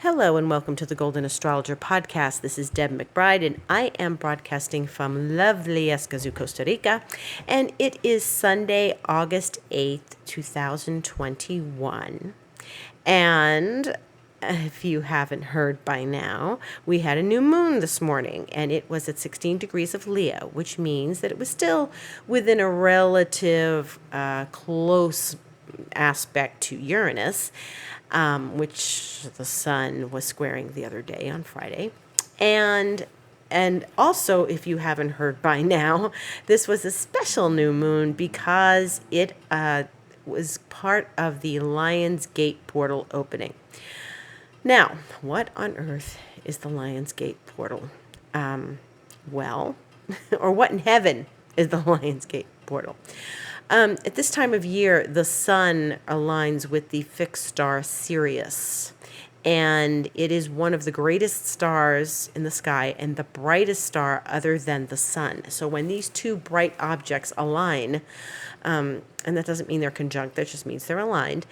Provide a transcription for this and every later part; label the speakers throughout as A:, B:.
A: Hello and welcome to the Golden Astrologer Podcast. This is Deb McBride and I am broadcasting from lovely Escazú, Costa Rica. And it is Sunday, August 8th, 2021. And if you haven't heard by now, we had a new moon this morning and it was at 16 degrees of Leo, which means that it was still within a relative close aspect to Uranus, which the sun was squaring the other day on Friday. And also, if you haven't heard by now, this was a special new moon because it was part of the Lion's Gate portal opening. Now, what on earth is the Lion's Gate portal? Or what in heaven is the Lion's Gate portal? At this time of year, the sun aligns with the fixed star Sirius, and it is one of the greatest stars in the sky and the brightest star other than the sun. So when these two bright objects align, and that doesn't mean they're conjunct, that just means they're aligned,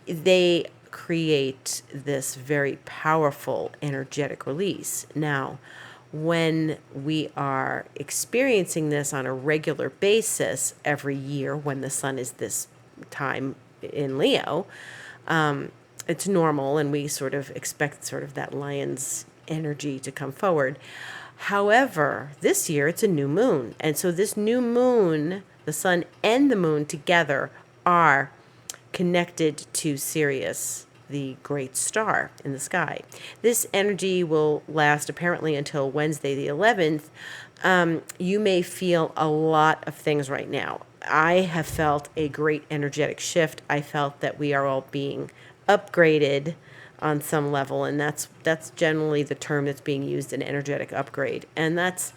A: they create this very powerful energetic release. Now, when we are experiencing this on a regular basis every year when the sun is this time in Leo, it's normal and we sort of expect sort of that lion's energy to come forward. However, this year it's a new moon. And so this new moon, the sun and the moon together are connected to Sirius, the great star in the sky. This energy will last apparently until Wednesday the 11th. You may feel a lot of things right now. I have felt a great energetic shift. I felt that we are all being upgraded on some level, and that's generally the term that's being used, an energetic upgrade. And that's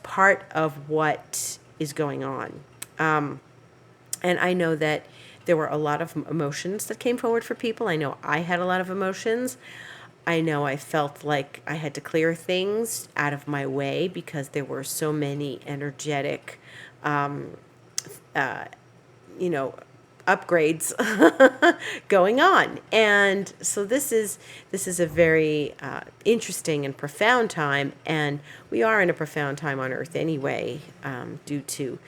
A: part of what is going on. And I know that there were a lot of emotions that came forward for people. I know I had a lot of emotions. I know I felt like I had to clear things out of my way because there were so many energetic, upgrades going on. And so this is a very interesting and profound time. And we are in a profound time on Earth anyway, due to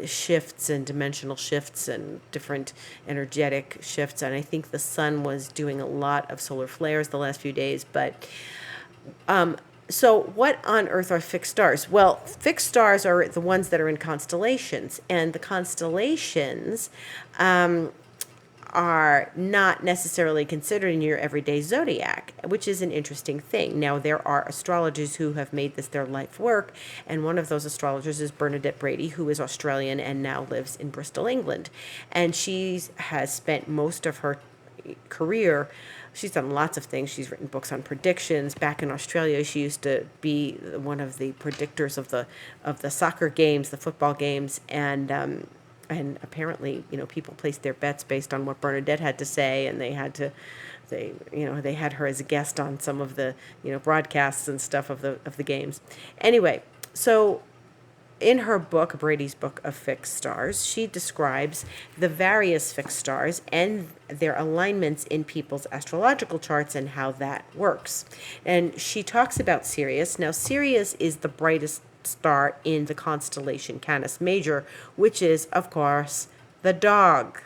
A: shifts and dimensional shifts and different energetic shifts. And I think the sun was doing a lot of solar flares the last few days. But so what on earth are fixed stars? Well, fixed stars are the ones that are in constellations, and the constellations are not necessarily considered in your everyday zodiac, which is an interesting thing. Now, there are astrologers who have made this their life work, and one of those astrologers is Bernadette Brady, who is Australian and now lives in Bristol, England. And she has spent most of her career, she's done lots of things. She's written books on predictions. Back in Australia, she used to be one of the predictors of the soccer games, the football games, and apparently, people placed their bets based on what Bernadette had to say, and they had her as a guest on some of the, broadcasts and stuff of the games. Anyway, so in her book, Brady's book of fixed stars, she describes the various fixed stars and their alignments in people's astrological charts and how that works. And she talks about Sirius. Now, Sirius is the brightest star in the constellation Canis Major, which is, of course, the dog.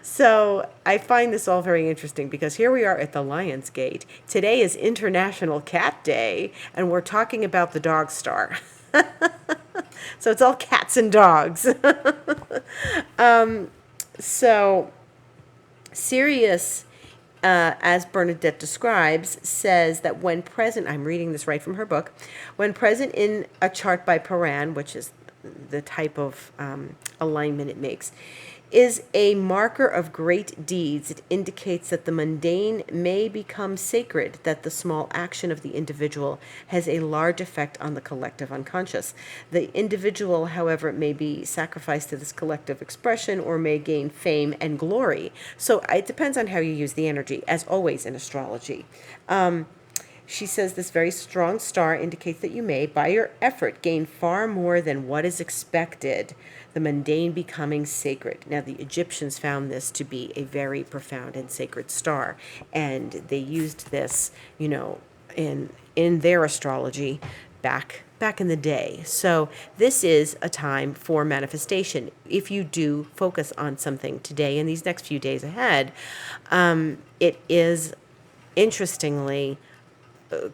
A: So I find this all very interesting because here we are at the Lion's Gate. Today is International Cat Day, and we're talking about the dog star. So it's all cats and dogs. So Sirius, as Bernadette describes, says that when present, I'm reading this right from her book, when present in a chart by Paran, which is the type of alignment it makes, is a marker of great deeds. It indicates that the mundane may become sacred, that the small action of the individual has a large effect on the collective unconscious. The individual, however, may be sacrificed to this collective expression or may gain fame and glory. So it depends on how you use the energy, as always in astrology. She says this very strong star indicates that you may, by your effort, gain far more than what is expected, the mundane becoming sacred. Now, the Egyptians found this to be a very profound and sacred star, and they used this, in their astrology back in the day. So this is a time for manifestation. If you do focus on something today and these next few days ahead, it is interestingly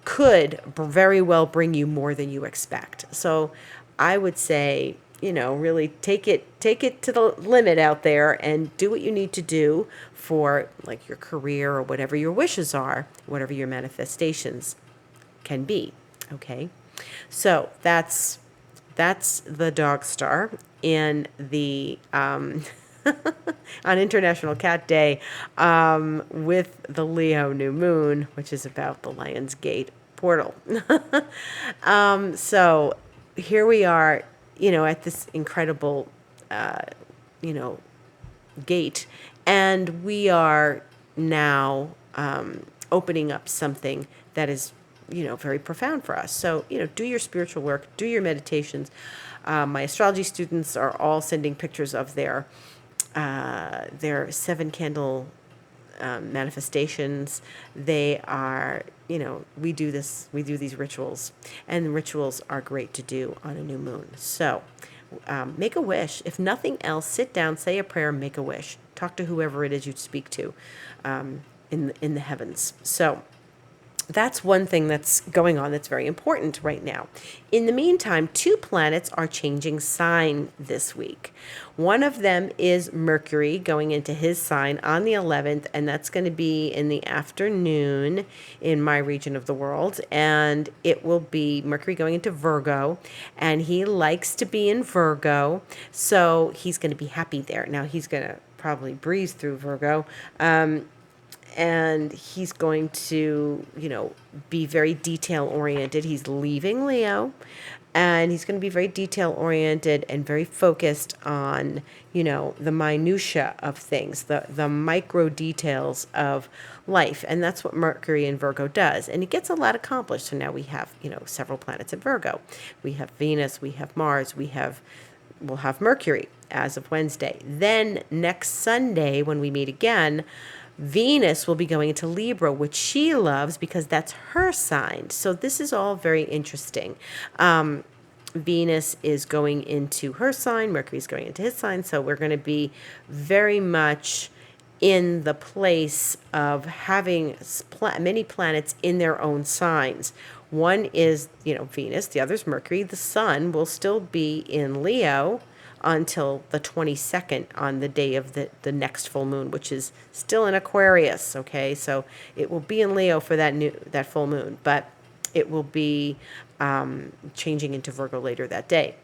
A: could very well bring you more than you expect. So I would say, really take it to the limit out there and do what you need to do for like your career or whatever your wishes are, whatever your manifestations can be. Okay. So that's the dog star in the on International Cat Day, with the Leo new moon, which is about the Lion's Gate portal. So here we are, at this incredible, gate, and we are now opening up something that is very profound for us. So, do your spiritual work, do your meditations. My astrology students are all sending pictures of their 7 candle manifestations. They are, we do these rituals, and rituals are great to do on a new moon. So, make a wish. If nothing else, sit down, say a prayer, make a wish. Talk to whoever it is you speak to in the heavens. So that's one thing that's going on that's very important right now. In the meantime, 2 planets are changing sign this week. One of them is Mercury going into his sign on the 11th, and that's going to be in the afternoon in my region of the world. And it will be Mercury going into Virgo, and he likes to be in Virgo, so he's going to be happy there. Now, he's going to probably breeze through Virgo. And he's going to, be very detail oriented. He's leaving Leo, and he's going to be very detail oriented and very focused on, the minutia of things, the micro details of life. And that's what Mercury in Virgo does. And it gets a lot accomplished. So now we have, several planets in Virgo. We have Venus, we have Mars, we'll have Mercury as of Wednesday. Then next Sunday, when we meet again, Venus will be going into Libra, which she loves because that's her sign. So this is all very interesting. Venus is going into her sign, Mercury is going into his sign. So we're going to be very much in the place of having many planets in their own signs. One is, Venus, the other is Mercury. The sun will still be in Leo until the 22nd on the day of the next full moon, which is still in Aquarius. Okay, so it will be in Leo for that full moon, but it will be changing into Virgo later that day.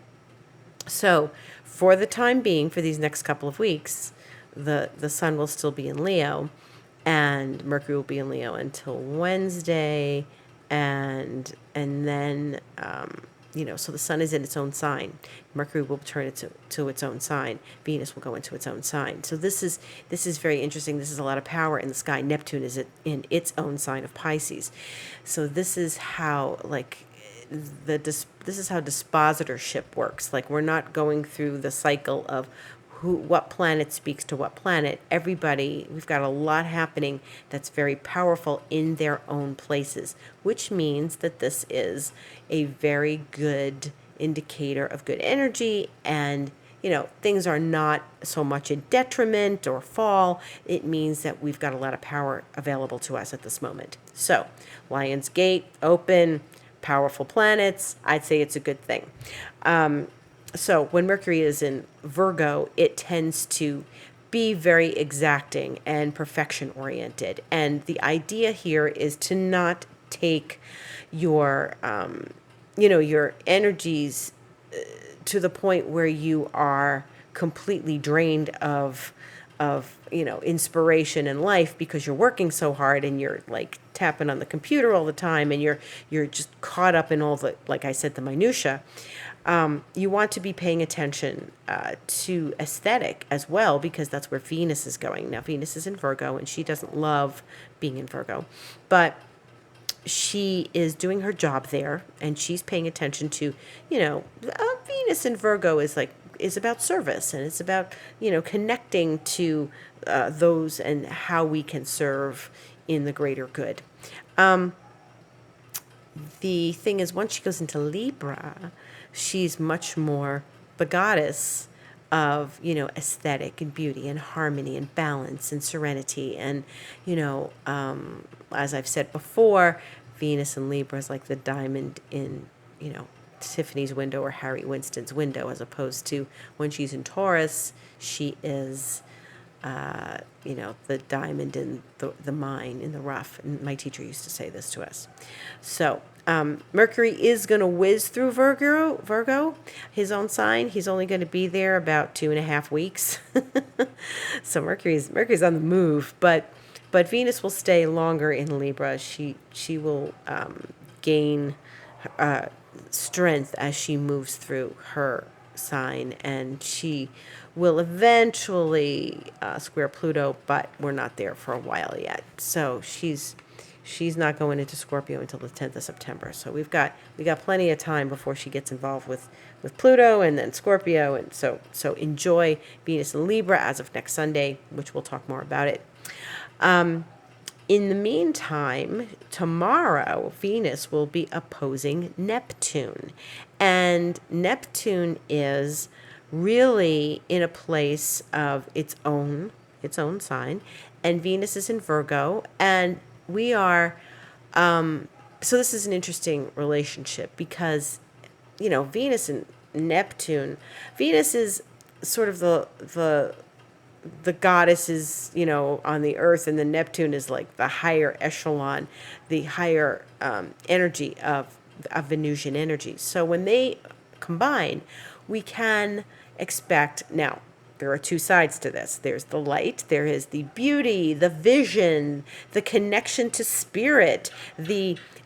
A: So for the time being, for these next couple of weeks, the sun will still be in Leo, and Mercury will be in Leo until Wednesday, and then so the sun is in its own sign. Mercury will turn to its own sign. Venus will go into its own sign. So this is very interesting. This is a lot of power in the sky. Neptune is in its own sign of Pisces. So this is how this is how dispositorship works. Like, we're not going through the cycle of what planet speaks to what planet. Everybody, we've got a lot happening that's very powerful in their own places, which means that this is a very good indicator of good energy, and things are not so much in detriment or fall. It means that we've got a lot of power available to us at this moment. So Lion's Gate open, powerful planets. I'd say it's a good thing. So when Mercury is in Virgo, it tends to be very exacting and perfection oriented. And the idea here is to not take your, your energies to the point where you are completely drained of inspiration in life because you're working so hard and you're like tapping on the computer all the time and you're just caught up in all the, like I said, the minutia. You want to be paying attention to aesthetic as well, because that's where Venus is going. Now, Venus is in Virgo, and she doesn't love being in Virgo, but she is doing her job there, and she's paying attention to, Venus in Virgo is about service, and it's about connecting to those and how we can serve in the greater good. The thing is, once she goes into Libra, she's much more the goddess of, aesthetic and beauty and harmony and balance and serenity. And, as I've said before, Venus in Libra is like the diamond in, Tiffany's window or Harry Winston's window, as opposed to when she's in Taurus, she is the diamond in the mine, in the rough. And my teacher used to say this to us. So Mercury is going to whiz through Virgo, his own sign. He's only going to be there about 2.5 weeks. So Mercury's on the move, but Venus will stay longer in Libra. She will gain strength as she moves through her sign, and she will eventually square Pluto, but we're not there for a while yet. So she's not going into Scorpio until the 10th of September. So we got plenty of time before she gets involved with Pluto and then Scorpio, and so enjoy Venus in Libra as of next Sunday, which we'll talk more about it. In the meantime, tomorrow, Venus will be opposing Neptune. And Neptune is really in a place of its own sign. And Venus is in Virgo. And we are, so this is an interesting relationship because, Venus and Neptune, Venus is sort of the goddess is, on the earth, and the Neptune is like the higher echelon, the higher energy of Venusian energy. So when they combine, we can expect, now, there are two sides to this. There's the light, there is the beauty, the vision, the connection to spirit,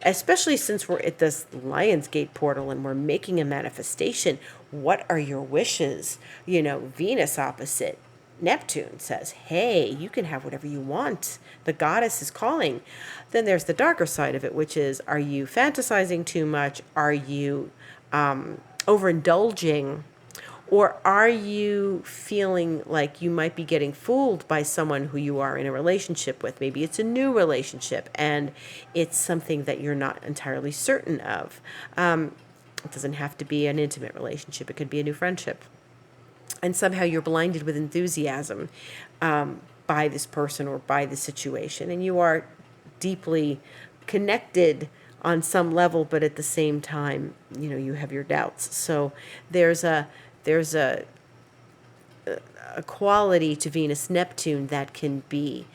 A: especially since we're at this Lionsgate portal and we're making a manifestation. What are your wishes? Venus opposite Neptune says, hey, you can have whatever you want. The goddess is calling. Then there's the darker side of it, which is, are you fantasizing too much? Are you overindulging? Or are you feeling like you might be getting fooled by someone who you are in a relationship with? Maybe it's a new relationship and it's something that you're not entirely certain of. It doesn't have to be an intimate relationship. It could be a new friendship. And somehow you're blinded with enthusiasm by this person or by the situation. And you are deeply connected on some level, but at the same time, you have your doubts. So there's a quality to Venus Neptune that can be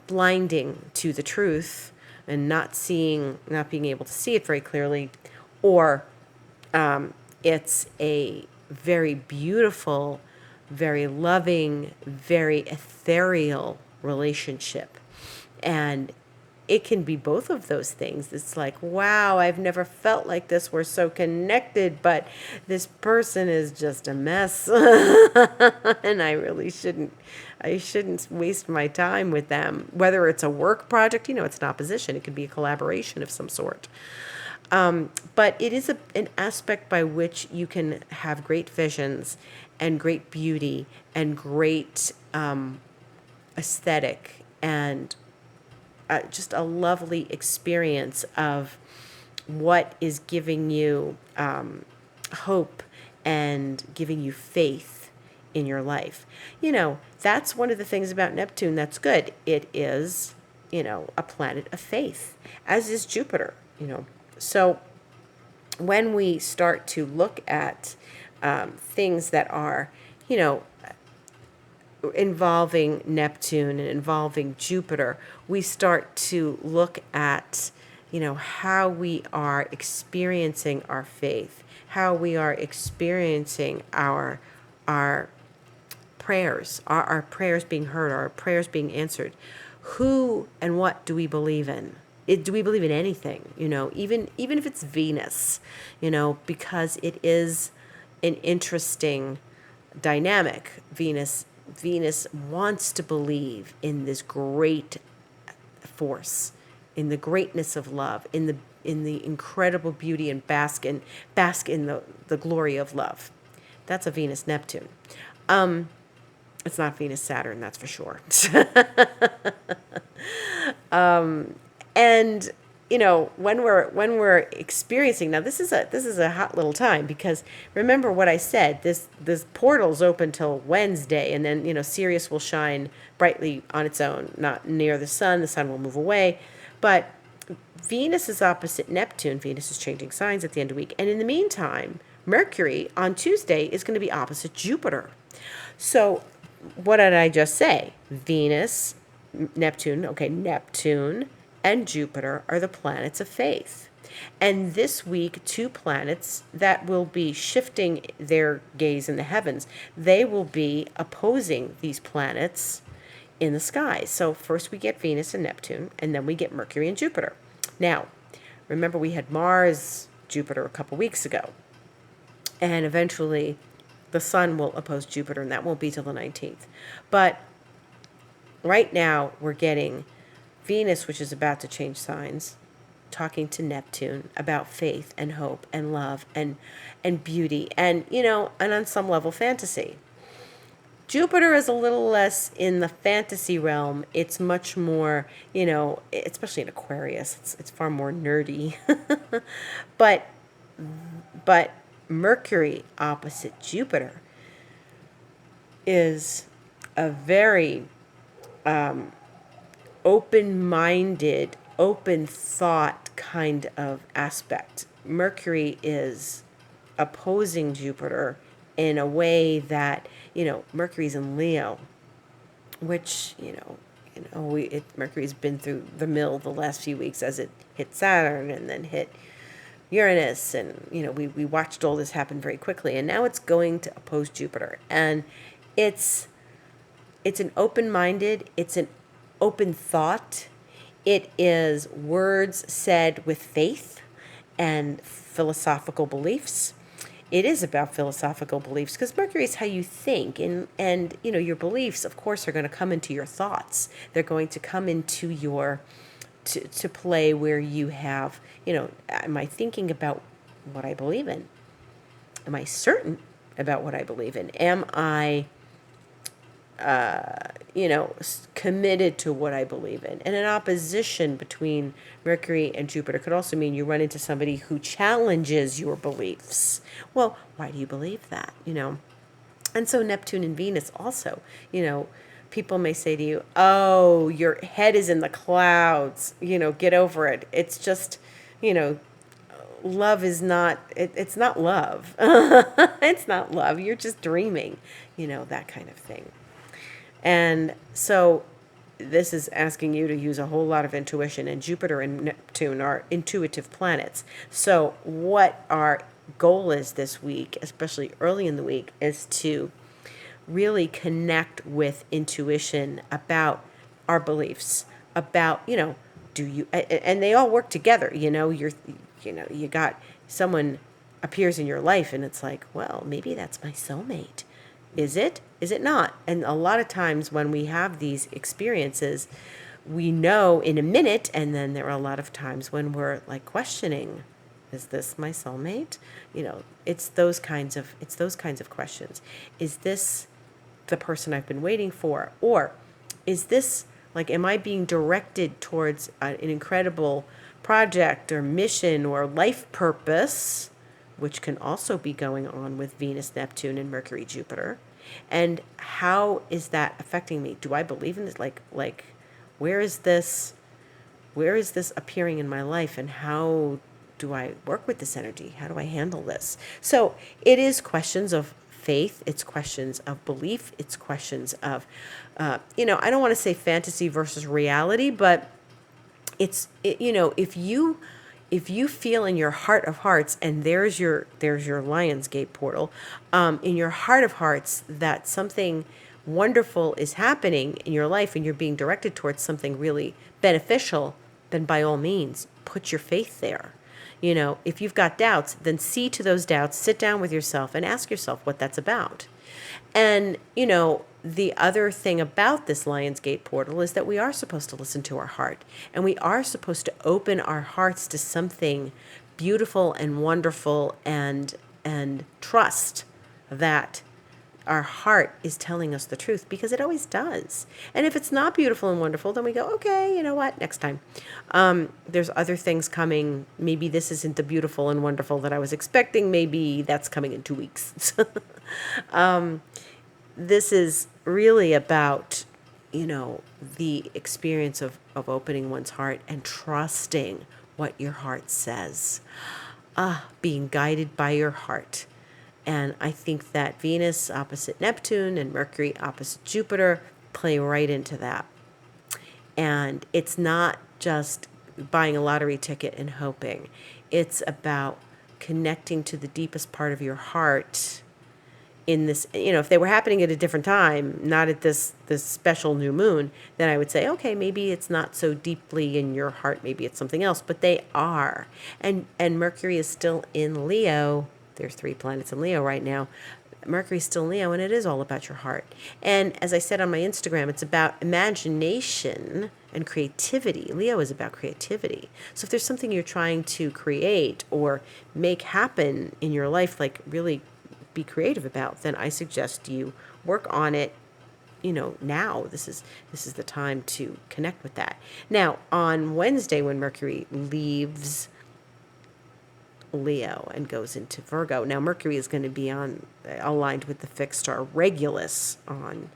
A: blinding to the truth and not being able to see it very clearly, or it's a very beautiful, very loving, very ethereal relationship. And it can be both of those things. It's like, wow, I've never felt like this. We're so connected, but this person is just a mess. And I really shouldn't waste my time with them. Whether it's a work project, it's an opposition. It could be a collaboration of some sort. But it is an aspect by which you can have great visions and great beauty and great aesthetic and just a lovely experience of what is giving you hope and giving you faith in your life. That's one of the things about Neptune that's good. It is, a planet of faith, as is Jupiter, So when we start to look at things that are, involving Neptune and involving Jupiter, we start to look at, how we are experiencing our faith, how we are experiencing our prayers, our prayers being heard, our prayers being answered. Who and what do we believe in? Do we believe in anything? Even if it's Venus, because it is an interesting dynamic. Venus wants to believe in this great force, in the greatness of love, in the incredible beauty, and bask in the glory of love. That's a Venus Neptune. It's not Venus Saturn, that's for sure. And when we're experiencing, now this is a hot little time, because remember what I said, this portal's open till Wednesday, and then Sirius will shine brightly on its own, not near the sun will move away. But Venus is opposite Neptune. Venus is changing signs at the end of the week, and in the meantime, Mercury on Tuesday is going to be opposite Jupiter. So what did I just say? Venus, Neptune, Neptune and Jupiter are the planets of faith. And this week, two planets that will be shifting their gaze in the heavens, they will be opposing these planets in the sky. So first we get Venus and Neptune, and then we get Mercury and Jupiter. Now, remember we had Mars, Jupiter a couple weeks ago. And eventually the sun will oppose Jupiter, and that won't be till the 19th. But right now we're getting Venus, which is about to change signs, talking to Neptune about faith and hope and love and beauty and, and on some level fantasy. Jupiter is a little less in the fantasy realm. It's much more, especially in Aquarius, it's far more nerdy. But Mercury opposite Jupiter is a very open-minded, open thought kind of aspect. Mercury is opposing Jupiter in a way that, Mercury's in Leo, which, Mercury's been through the mill the last few weeks as it hit Saturn and then hit Uranus, and we watched all this happen very quickly, and now it's going to oppose Jupiter, and it's an open-minded, it's an open thought, it is words said with faith and philosophical beliefs. It is about philosophical beliefs, because Mercury is how you think, and your beliefs, of course, are going to come into your thoughts. They're going to come into your to play where you have, am I thinking about what I believe in? Am I certain about what I believe in? Am I, committed to what I believe in? And an opposition between Mercury and Jupiter could also mean you run into somebody who challenges your beliefs. Well, why do you believe that? And so Neptune and Venus also, people may say to you, oh, your head is in the clouds, get over it. It's just, love is not, it's not love. It's not love. You're just dreaming, that kind of thing. And so this is asking you to use a whole lot of intuition, and Jupiter and Neptune are intuitive planets. So what our goal is this week, especially early in the week, is to really connect with intuition about our beliefs, about, do you, and they all work together, you got someone appears in your life and it's like, well, maybe that's my soulmate. Is it? Is it not? And a lot of times when we have these experiences, we know in a minute, and then there are a lot of times when we're like questioning, is this my soulmate? It's those kinds of questions. Is this the person I've been waiting for? Or is this, am I being directed towards an incredible project or mission or life purpose, which can also be going on with Venus, Neptune, and Mercury, Jupiter? And how is that affecting me? Do I believe in this? Where is this appearing in my life, and how do I work with this energy? How do I handle this? So it is questions of faith. It's questions of belief. It's questions of, I don't want to say fantasy versus reality, but if you feel in your heart of hearts, and there's your Lionsgate portal, in your heart of hearts, that something wonderful is happening in your life and you're being directed towards something really beneficial, then by all means, put your faith there. If you've got doubts, then see to those doubts, sit down with yourself and ask yourself what that's about. And, the other thing about this Lionsgate portal is that we are supposed to listen to our heart, and we are supposed to open our hearts to something beautiful and wonderful, and trust that our heart is telling us the truth, because it always does. And if it's not beautiful and wonderful, then we go, okay, you know what, next time. There's other things coming. Maybe this isn't the beautiful and wonderful that I was expecting. Maybe that's coming in 2 weeks. This is really about, the experience of opening one's heart and trusting what your heart says. Being guided by your heart. And I think that Venus opposite Neptune and Mercury opposite Jupiter play right into that. And it's not just buying a lottery ticket and hoping. It's about connecting to the deepest part of your heart in this. If they were happening at a different time, not at this special new moon, then I would say, okay, maybe it's not so deeply in your heart. Maybe it's something else. But they are. And Mercury is still in Leo. There's 3 planets in Leo right now. Mercury's still in Leo, and it is all about your heart. And as I said on my Instagram, it's about imagination and creativity. Leo is about creativity. So if there's something you're trying to create or make happen in your life, like really be creative about, then I suggest you work on it. Now this is the time to connect with that. Now on Wednesday, when Mercury leaves Leo and goes into Virgo. Now Mercury is going to be aligned with the fixed star Regulus on,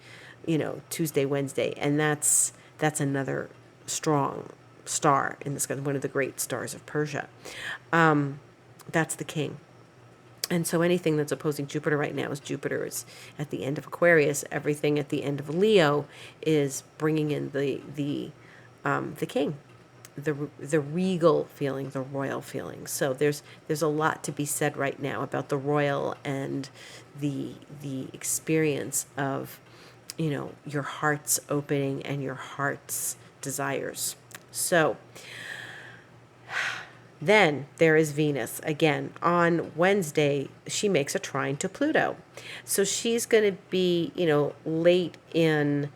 A: Tuesday, Wednesday, and that's another strong star in the sky, one of the great stars of Persia. That's the king. And so anything that's opposing Jupiter right now, is Jupiter is at the end of Aquarius. Everything at the end of Leo is bringing in the king. The regal feeling, the royal feeling. So there's a lot to be said right now about the royal and the experience of, your heart's opening and your heart's desires. So then there is Venus. Again, on Wednesday, she makes a trine to Pluto. So she's going to be, late in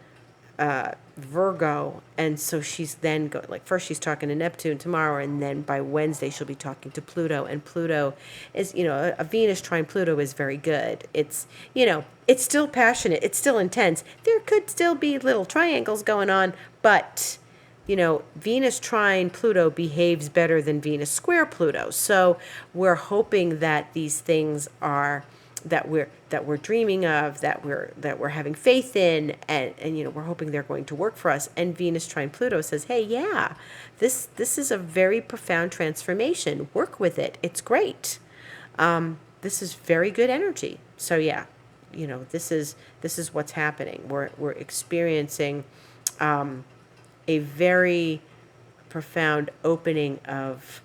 A: Virgo, and so she's then first she's talking to Neptune tomorrow, and then by Wednesday she'll be talking to Pluto. And Pluto is, a Venus trine Pluto is very good. It's, it's still passionate, it's still intense. There could still be little triangles going on, but Venus trine Pluto behaves better than Venus square Pluto. So we're hoping that these things are that we're dreaming of, that we're having faith in, and we're hoping they're going to work for us. And Venus trine Pluto says, hey, yeah, this is a very profound transformation. Work with it. It's great. This is very good energy. So yeah, this is what's happening. We're experiencing a very profound opening of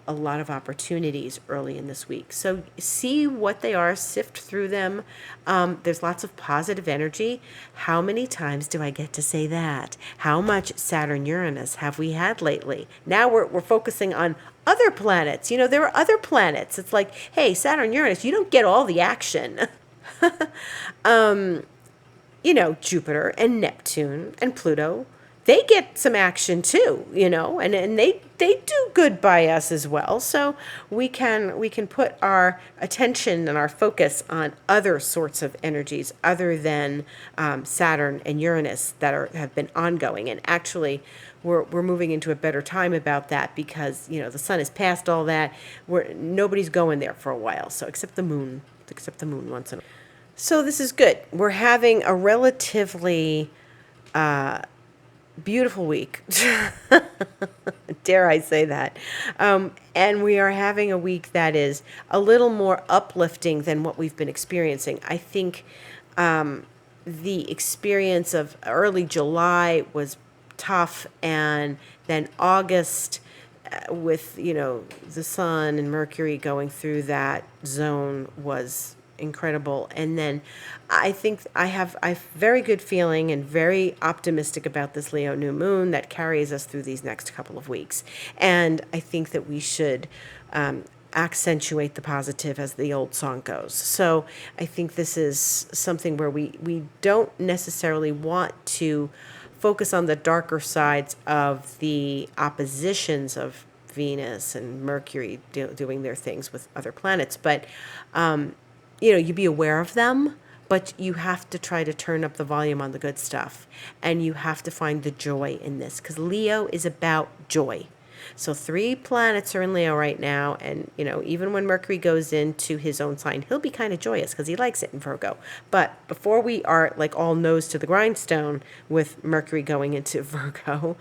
A: a lot of opportunities early in this week. So see what they are, sift through them. There's lots of positive energy. How many times do I get to say that? How much Saturn-Uranus have we had lately? Now we're focusing on other planets. There are other planets. It's like, hey, Saturn-Uranus, you don't get all the action. Jupiter and Neptune and Pluto, they get some action too, and they do good by us as well. So we can put our attention and our focus on other sorts of energies other than Saturn and Uranus that have been ongoing. And actually, we're moving into a better time about that, because the sun is past all that. Nobody's going there for a while. So except the moon once in a while. So this is good. We're having a relatively beautiful week. Dare I say that? And we are having a week that is a little more uplifting than what we've been experiencing. I think the experience of early July was tough, and then August with the sun and Mercury going through that zone was incredible. And then I think I have very good feeling and very optimistic about this Leo new moon that carries us through these next couple of weeks. And I think that we should accentuate the positive, as the old song goes. So I think this is something where we don't necessarily want to focus on the darker sides of the oppositions of Venus and Mercury doing their things with other planets. But, you be aware of them, but you have to try to turn up the volume on the good stuff. And you have to find the joy in this, because Leo is about joy. So 3 planets are in Leo right now, and even when Mercury goes into his own sign, he'll be kind of joyous because he likes it in Virgo. But before we are like all nose to the grindstone with Mercury going into Virgo,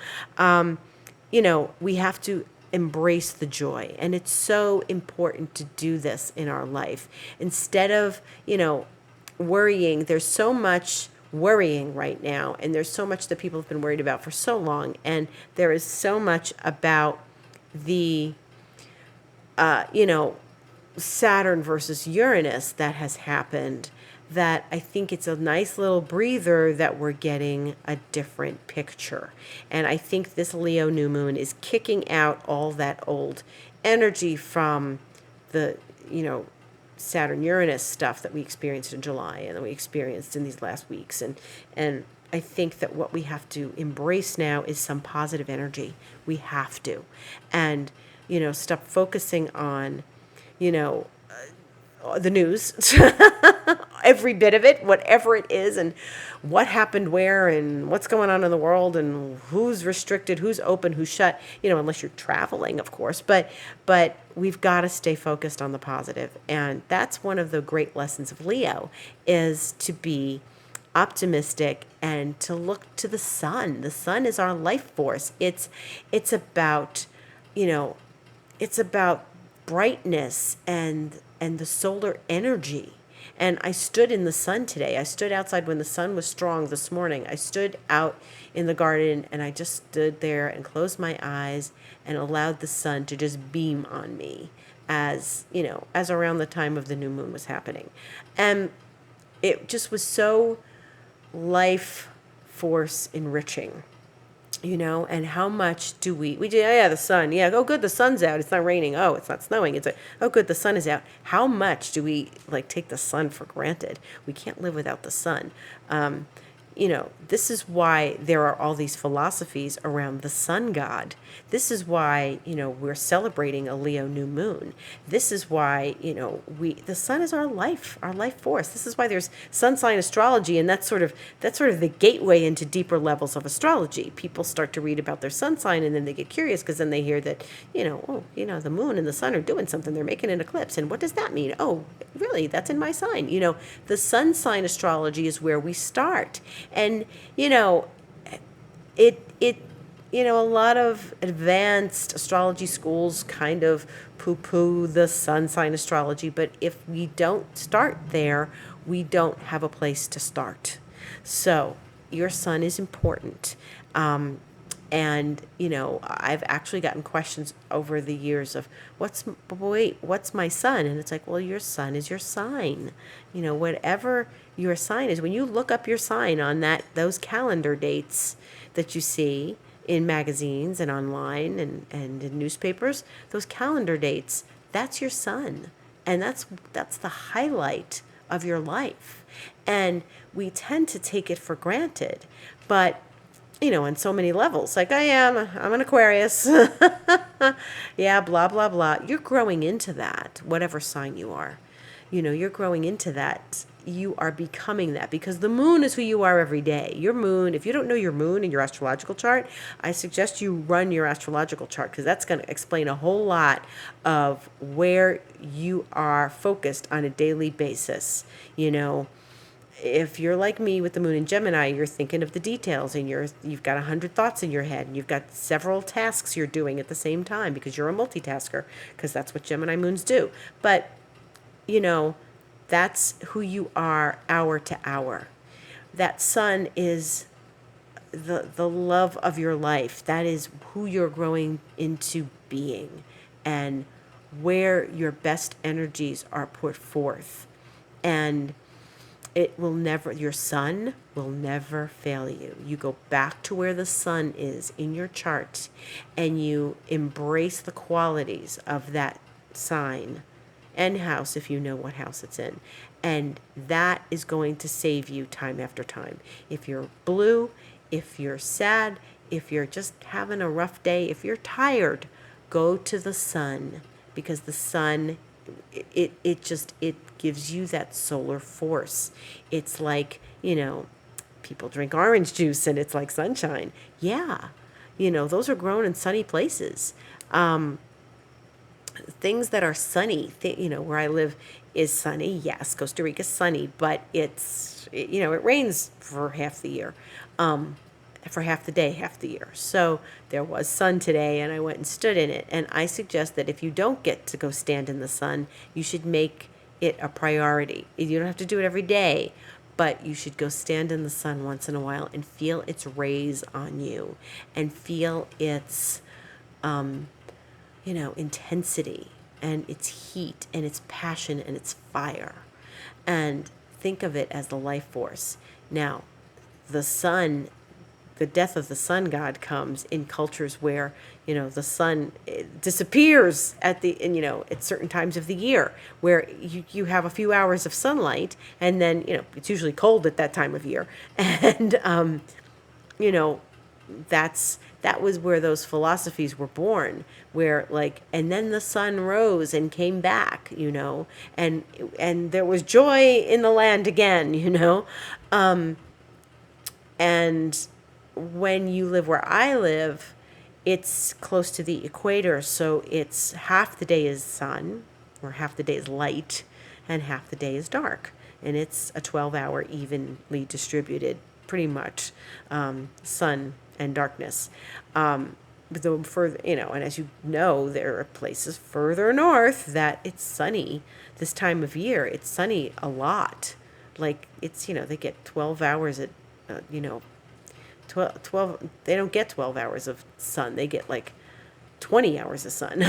A: we have to embrace the joy, and it's so important to do this in our life instead of worrying. There's so much worrying right now, and there's so much that people have been worried about for so long, and there is so much about the Saturn versus Uranus that has happened, that I think it's a nice little breather that we're getting a different picture. And I think this Leo new moon is kicking out all that old energy from the Saturn Uranus stuff that we experienced in July and that we experienced in these last weeks. And I think that what we have to embrace now is some positive energy. We have to. And, stop focusing on, the news, every bit of it, whatever it is, and what happened where, and what's going on in the world, and who's restricted, who's open, who's shut, unless you're traveling, of course. But we've got to stay focused on the positive. And that's one of the great lessons of Leo, is to be optimistic and to look to the sun. The sun is our life force. It's about, it's about brightness and the solar energy. And I stood in the sun today. I stood outside when the sun was strong this morning. I stood out in the garden, and I just stood there and closed my eyes and allowed the sun to just beam on me as around the time of the new moon was happening. And it just was so life force enriching. And how much do we do? Yeah, the sun. Yeah, oh, good, the sun's out. It's not raining. Oh, it's not snowing. Oh, good, the sun is out. How much do we take the sun for granted? We can't live without the sun. This is why there are all these philosophies around the sun god. This is why, we're celebrating a Leo new moon. This is why, the sun is our life force. This is why there's sun sign astrology, and that's sort of the gateway into deeper levels of astrology. People start to read about their sun sign, and then they get curious because then they hear that, the moon and the sun are doing something. They're making an eclipse. And what does that mean? Oh, really? That's in my sign. The sun sign astrology is where we start. And, a lot of advanced astrology schools kind of poo-poo the sun sign astrology, but if we don't start there, we don't have a place to start. So your sun is important. And, I've actually gotten questions over the years of, what's my sun? And it's like, well, your sun is your sign. Whatever your sign is, when you look up your sign on those calendar dates that you see in magazines and online and in newspapers, those calendar dates, that's your sun. And that's the highlight of your life. And we tend to take it for granted, but on so many levels, I'm an Aquarius. Yeah, blah, blah, blah. You're growing into that, whatever sign you are. You're growing into that. You are becoming that, because the moon is who you are every day. Your moon, if you don't know your moon in your astrological chart, I suggest you run your astrological chart, because that's going to explain a whole lot of where you are focused on a daily basis. If you're like me with the moon in Gemini, you're thinking of the details, and you've got 100 thoughts in your head, and you've got several tasks you're doing at the same time, because you're a multitasker, because that's what Gemini moons do. But, that's who you are hour to hour. That sun is the love of your life. That is who you're growing into being, and where your best energies are put forth. And your sun will never fail you. You go back to where the sun is in your chart, and you embrace the qualities of that sign and house if you know what house it's in. And that is going to save you time after time. If you're blue, if you're sad, if you're just having a rough day, if you're tired, go to the sun, because the sun, it gives you that solar force. It's like, people drink orange juice and it's like sunshine. Yeah. Those are grown in sunny places. Things that are sunny, where I live is sunny. Yes, Costa Rica's sunny, but it rains for half the year, for half the day, half the year. So there was sun today and I went and stood in it. And I suggest that if you don't get to go stand in the sun, you should make it a priority. You don't have to do it every day, but you should go stand in the sun once in a while and feel its rays on you and feel its, intensity and its heat and its passion and its fire. And think of it as the life force. Now, the sun, the death of the sun god comes in cultures where, the sun disappears at certain times of the year, where you have a few hours of sunlight, and then, it's usually cold at that time of year. And, that was where those philosophies were born, where and then the sun rose and came back, and there was joy in the land again, and when you live where I live, it's close to the equator, so it's half the day is sun, or half the day is light, and half the day is dark, and it's a 12-hour evenly distributed, pretty much, sun and darkness. But the further, and as you know, there are places further north that it's sunny this time of year. It's sunny a lot. It's, they get 12 hours at, 12, they don't get 12 hours of sun. They get 20 hours of sun.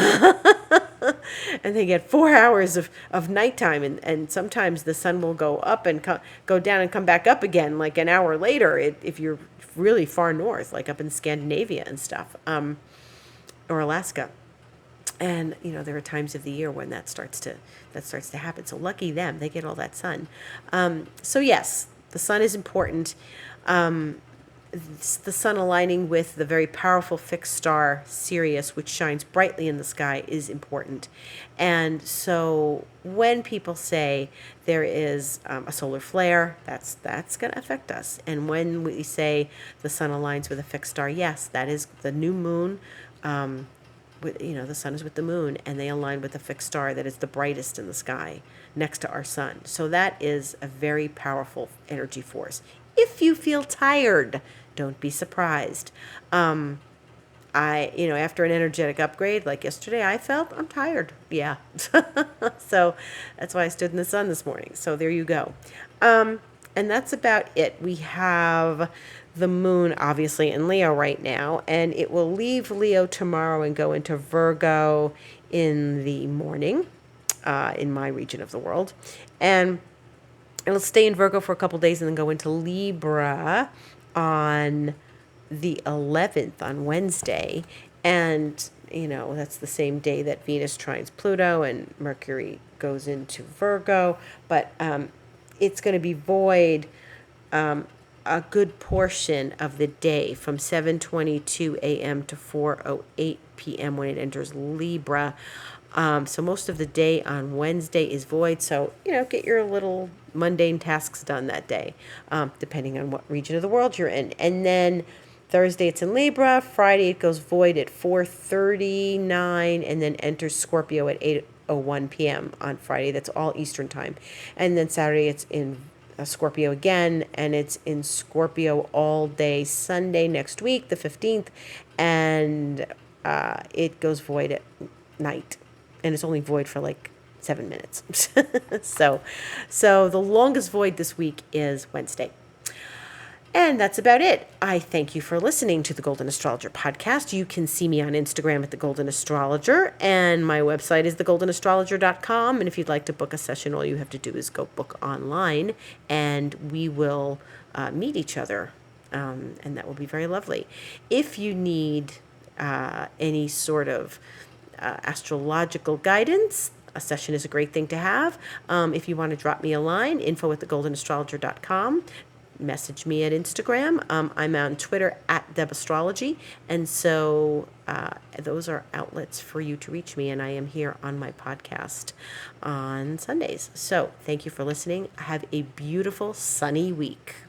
A: And they get 4 hours of nighttime. And sometimes the sun will go up and go down and come back up again, an hour later, if you're really far north, up in Scandinavia and stuff, or Alaska. And, there are times of the year when that starts to happen. So lucky them, they get all that sun. So yes, the sun is important. The sun aligning with the very powerful fixed star Sirius, which shines brightly in the sky, is important. And so when people say there is a solar flare, that's going to affect us. And when we say the sun aligns with a fixed star, yes, that is the new moon. The sun is with the moon, and they align with a fixed star that is the brightest in the sky next to our sun. So that is a very powerful energy force. If you feel tired, don't be surprised. After an energetic upgrade like yesterday, I'm tired. Yeah. So that's why I stood in the sun this morning. So there you go. And that's about it. We have the moon obviously in Leo right now, and it will leave Leo tomorrow and go into Virgo in the morning, in my region of the world. And it'll stay in Virgo for a couple days and then go into Libra on the 11th, on Wednesday. And, that's the same day that Venus trines Pluto and Mercury goes into Virgo. But it's going to be void a good portion of the day, from 7:22 a.m. to 4:08 p.m. when it enters Libra. So most of the day on Wednesday is void. So, get your little mundane tasks done that day, depending on what region of the world you're in. And then Thursday it's in Libra. Friday it goes void at 4:39 and then enters Scorpio at 8:01 p.m. on Friday. That's all Eastern time. And then Saturday it's in Scorpio again, and it's in Scorpio all day Sunday next week, the 15th, and it goes void at night. And it's only void for 7 minutes. So the longest void this week is Wednesday. And that's about it. I thank you for listening to the Golden Astrologer Podcast. You can see me on Instagram at the Golden Astrologer, and my website is thegoldenastrologer.com. And if you'd like to book a session, all you have to do is go book online, and we will meet each other, and that will be very lovely. If you need any sort of astrological guidance, a session is a great thing to have. If you want to drop me a line, info@thegoldenastrologer.com. Message me at Instagram. I'm on Twitter at DebAstrology. And so those are outlets for you to reach me. And I am here on my podcast on Sundays. So thank you for listening. Have a beautiful sunny week.